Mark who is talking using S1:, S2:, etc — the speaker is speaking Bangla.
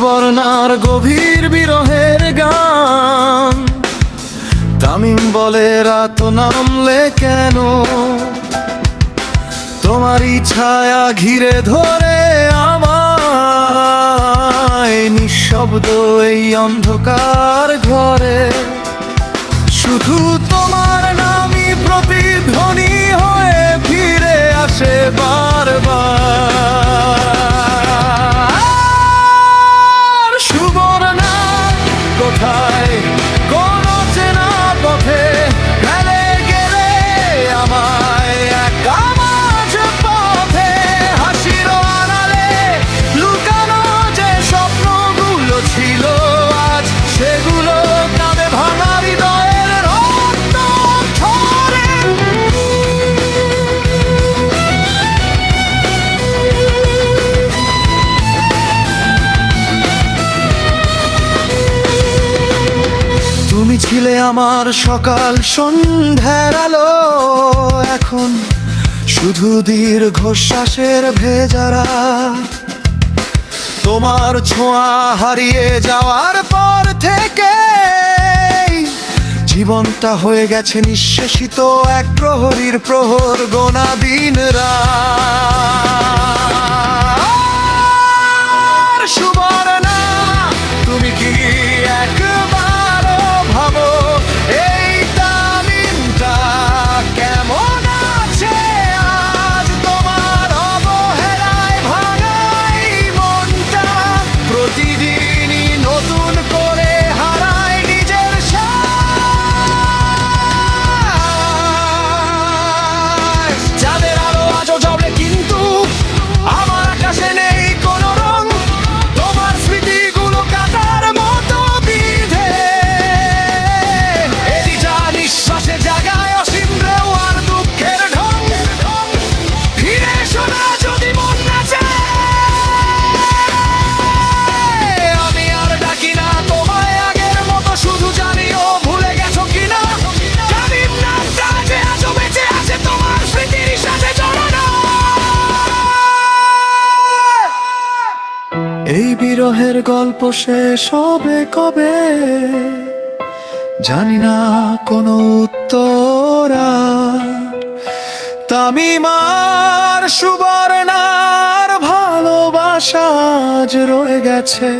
S1: সুবর্ণার গভীর বিরহের গান। তামিম বলে রাত নামলে কেন তোমারই ছায়া ঘিরে ধরে আমায়, নিঃশব্দ এই অন্ধকার ঘরে শুধু তোমার নামই প্রতিধ্বনি হয়ে ফিরে আসে বারবার। সুবর্ণা কোথায় কোন চেনা পথে ফেলে গেলে আমায় একা মাঝ পথে, হাসির আড়ালে লুকানো যে স্বপ্নগুলো ছিল আজ সেগুলো কাঁদে ভাঙা হৃদয়ের রক্ত ঝরে। তুমি ছিলে আমার সকাল সন্ধ্যার আলো, এখন শুধু দীর্ঘশ্বাসের ভেজারা। তোমার ছোঁয়া হারিয়ে যাওয়ার পর থেকে জীবনটা হয়ে গেছে নিঃশেষিত এক প্রহরীর প্রহর গোনা দিন রাত। সুবর্ণা তুমি কি একবারও ভাবো এই তামিমটা কেমন আছে আজ? তোমার অবহেলায় ভাঙাই মনটা প্রতিদিনই নতুন করে হারায় নিজের সাজ। যাদের আলো আজও জ্বলে কিন্তু আমার আকাশে নেই কোনো রং, তোমার স্মৃতিগুলো কাটার মতো বিধে এদিটা নিঃশ্বাসে জাগায় অসীম ঢেউ আর দুঃখের ঢং। ফিরে এসো না যদি মন না চায়, আমি আর ডাকি না তোমায় আগের মতো, শুধু জানিও ভুলে গেছো কিনা। তামিম নামটা যে আজও বেঁচে আছে তোমার স্মৃতির সাথে জড়ানো। এই বিরহের গল্প শেষ হবে কবে জানি না কোনো উত্তর আর। তামিম আর সুবর্ণার ভালোবাসা আজ রয়ে গেছে